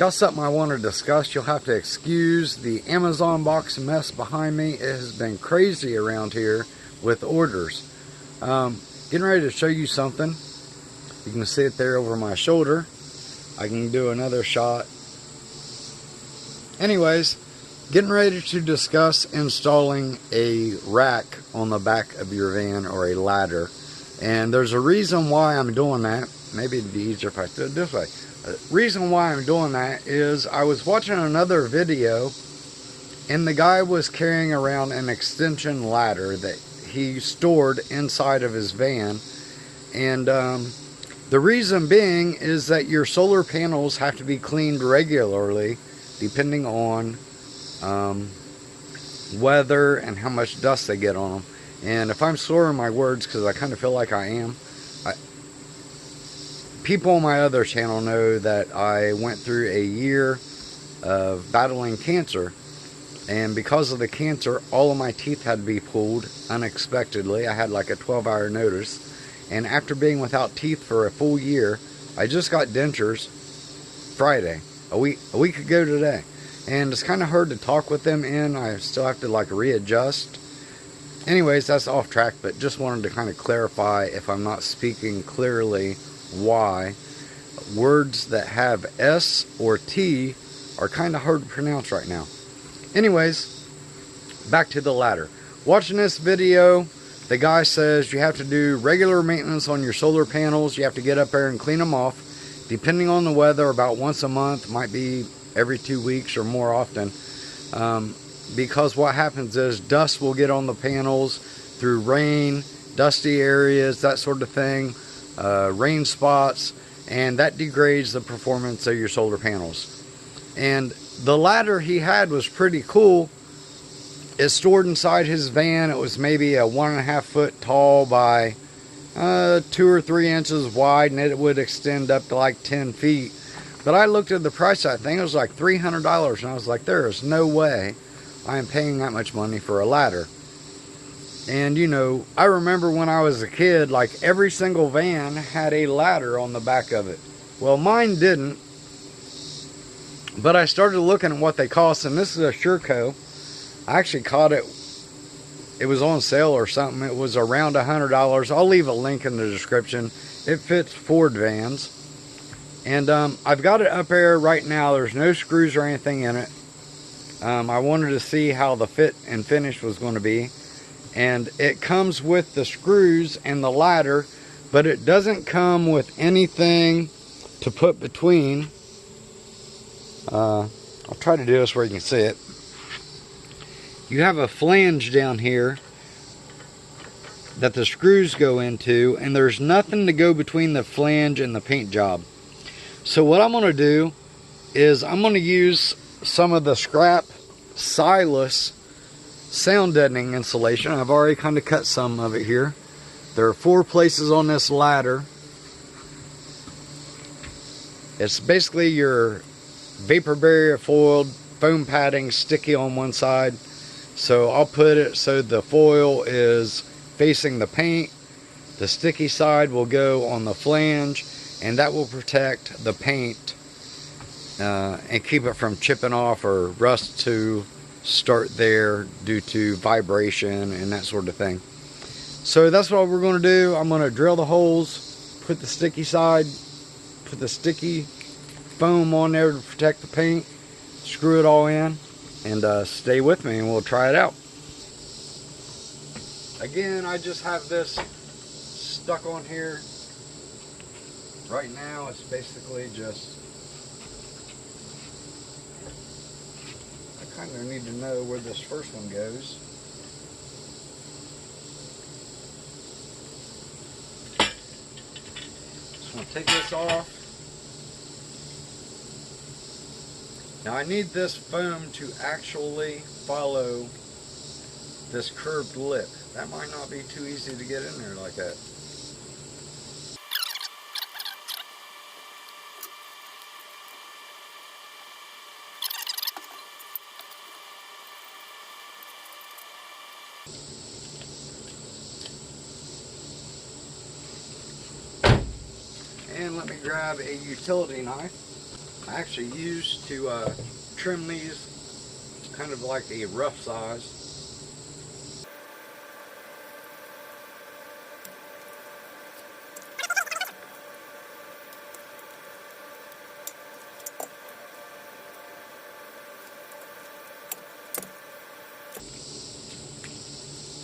got something I want to discuss. You'll have to excuse the Amazon box mess behind me. It has been crazy around here with orders. Getting ready to show you something. You can see it there over my shoulder. I can do another shot. Anyways, getting ready to discuss installing a rack on the back of your van, or a ladder. And there's a reason why I'm doing that. Maybe it'd be easier if I did it this way. The reason why I'm doing that is I was watching another video, and the guy was carrying around an extension ladder that he stored inside of his van. And the reason being is that your solar panels have to be cleaned regularly, depending on weather and how much dust they get on them. And if I'm slurring my words, because I kind of feel like I am, people on my other channel know that I went through a year of battling cancer. And because of the cancer, all of my teeth had to be pulled unexpectedly. I had like a 12-hour notice. And after being without teeth for a full year, I just got dentures Friday, a week ago today. And it's kind of hard to talk with them in. I still have to like readjust. Anyways, that's off track, but just wanted to kind of clarify, if I'm not speaking clearly, why words that have S or T are kind of hard to pronounce right now. Anyways, back to the ladder. Watching this video, the guy says you have to do regular maintenance on your solar panels. You have to get up there and clean them off. Depending on the weather, about once a month, might be every 2 weeks or more often. Because what happens is dust will get on the panels through rain, dusty areas, that sort of thing, rain spots, and that degrades the performance of your solar panels. And the ladder he had was pretty cool. It's stored inside his van. It was maybe a 1.5 foot tall by 2 or 3 inches wide, and it would extend up to like 10 feet. But I looked at the price of that thing. It was like $300, and I was like, there is no way I am paying that much money for a ladder. And you know, I remember when I was a kid, like every single van had a ladder on the back of it. Well, mine didn't. But I started looking at what they cost, and this is a Sureco. I actually caught it. It was on sale or something. It was around $100. I'll leave a link in the description. It fits Ford vans. And I've got it up there right now. There's no screws or anything in it. I wanted to see how the fit and finish was going to be. And it comes with the screws and the ladder, but it doesn't come with anything to put between. I'll try to do this where you can see it. You have a flange down here that the screws go into, and there's nothing to go between the flange and the paint job. So what I'm going to do is I'm going to use some of the scrap Silas sound deadening insulation. I've already kind of cut some of it here. There are 4 places on this ladder. It's basically your vapor barrier foiled foam padding, sticky on one side. So I'll put it so the foil is facing the paint. The sticky side will go on the flange, and that will protect the paint and keep it from chipping off or rust to start there due to vibration and that sort of thing. So that's what we're going to do. I'm going to drill the holes, put the sticky side, put the sticky foam on there to protect the paint, screw it all in, and stay with me and we'll try it out. Again, I just have this stuck on here. Right now it's basically just, I kind of need to know where this first one goes. Just want to take this off. Now I need this foam to actually follow this curved lip. That might not be too easy to get in there like that. And let me grab a utility knife. I actually used to trim these kind of like a rough size.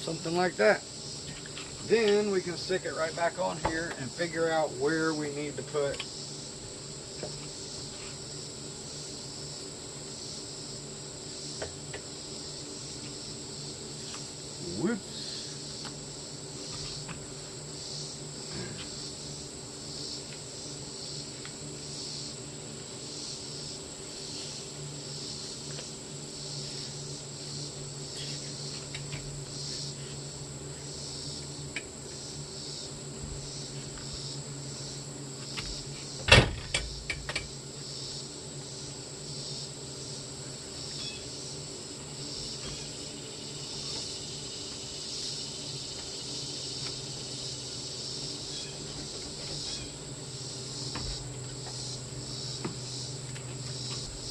Something like that. Then we can stick it right back on here and figure out where we need to put whoops.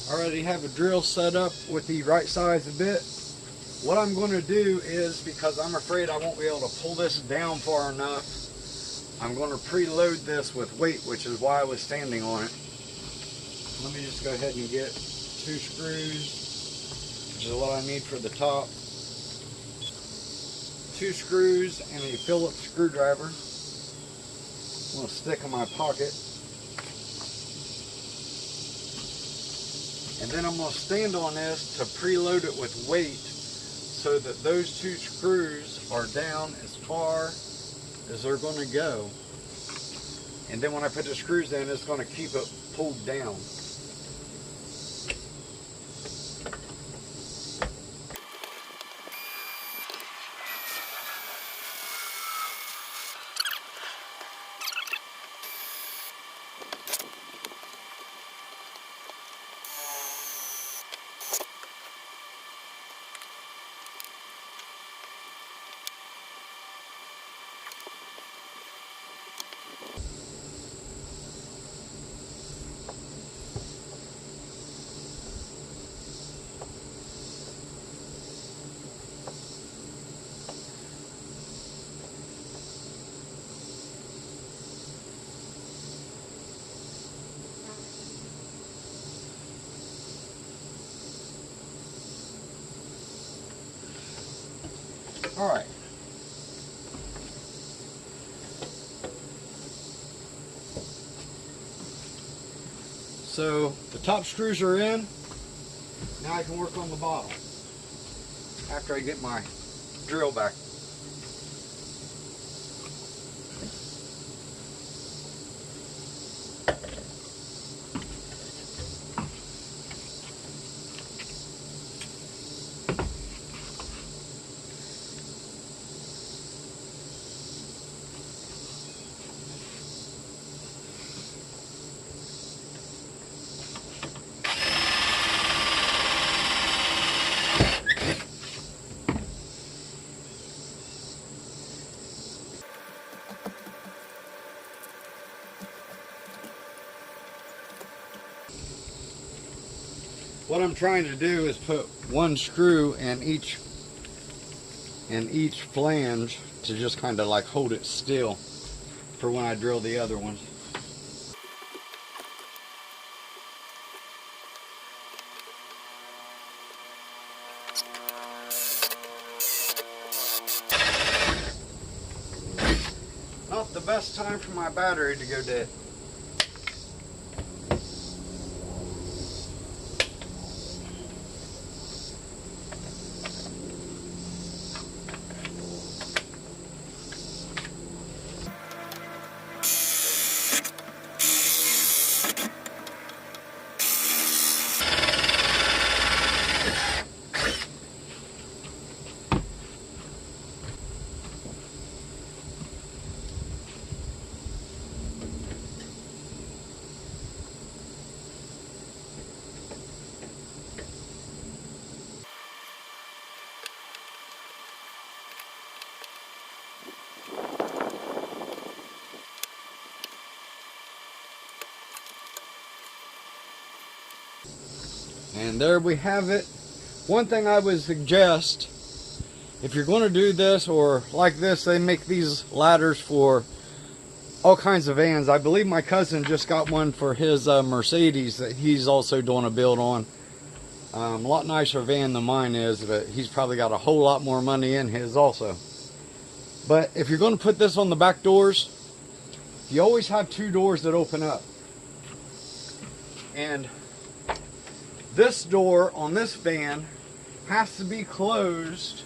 Already have a drill set up with the right size bit. What I'm going to do is, because I'm afraid I won't be able to pull this down far enough, I'm going to preload this with weight, which is why I was standing on it. Let me just go ahead and get 2 screws, which is what I need for the top. 2 screws and a Phillips screwdriver. I'm going to stick in my pocket. And then I'm going to stand on this to preload it with weight so that those 2 screws are down as far as they're going to go. And then when I put the screws in, it's going to keep it pulled down. All right. So the top screws are in. Now I can work on the bottom after I get my drill back. What I'm trying to do is put 1 screw in each flange to just kind of like hold it still for when I drill the other ones. Not the best time for my battery to go dead. And there we have it. One thing I would suggest, if you're going to do this, or like this, they make these ladders for all kinds of vans. I believe my cousin just got one for his Mercedes that he's also doing a build on. A lot nicer van than mine is, but he's probably got a whole lot more money in his also. But if you're going to put this on the back doors, you always have two doors that open up. And this door on this van has to be closed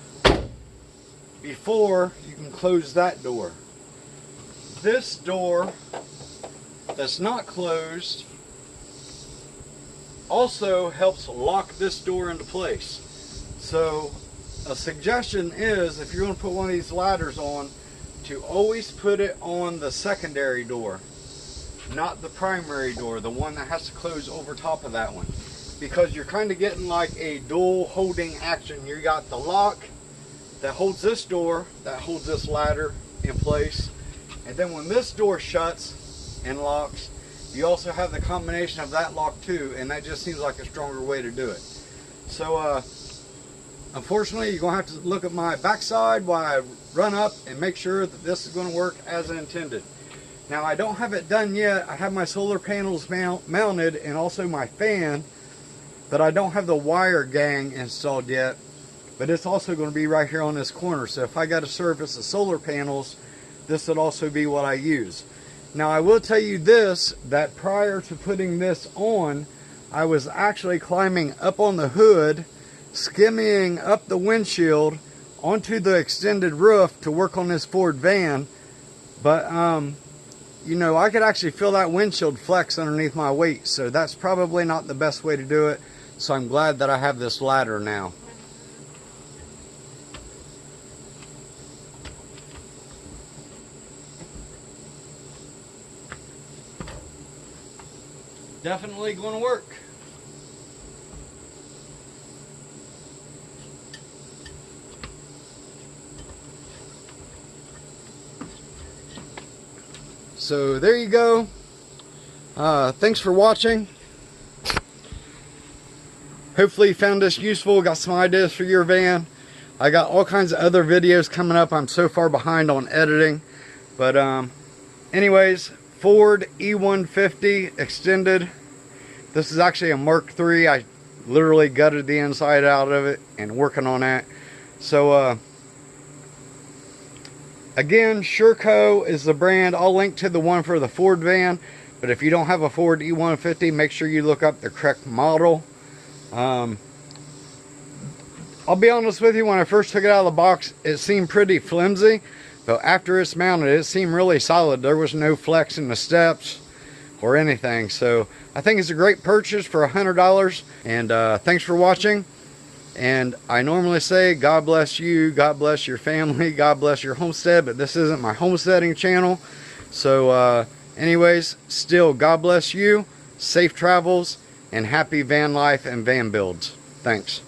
before you can close that door. This door that's not closed also helps lock this door into place. So a suggestion is, if you're going to put one of these ladders on, to always put it on the secondary door, not the primary door, the one that has to close over top of that one, because you're kind of getting like a dual holding action. You got the lock that holds this door, that holds this ladder in place, and then when this door shuts and locks, you also have the combination of that lock too, and that just seems like a stronger way to do it. So unfortunately, you're going to have to look at my backside while I run up and make sure that this is going to work as intended. Now, I don't have it done yet. I have my solar panels mounted and also my fan, but I don't have the wire gang installed yet. But it's also going to be right here on this corner. So if I got to service the solar panels, this would also be what I use. Now, I will tell you this, that prior to putting this on, I was actually climbing up on the hood, skimming up the windshield onto the extended roof to work on this Ford van. But you know, I could actually feel that windshield flex underneath my weight, so that's probably not the best way to do it. So I'm glad that I have this ladder now. Definitely going to work. So there you go. Thanks for watching. Hopefully you found this useful, got some ideas for your van. I got all kinds of other videos coming up. I'm so far behind on editing. But anyways, Ford E150 extended. This is actually a Mark III. I literally gutted the inside out of it and working on that. So again, Sureco is the brand. I'll link to the one for the Ford van. But if you don't have a Ford E150, make sure you look up the correct model. I'll be honest with you, when I first took it out of the box, it seemed pretty flimsy. But after it's mounted, it seemed really solid. There was no flex in the steps or anything. So I think it's a great purchase for $100. And thanks for watching. And I normally say, God bless you, God bless your family, God bless your homestead, but this isn't my homesteading channel. So anyways, still, God bless you, safe travels, and happy van life and van builds. Thanks.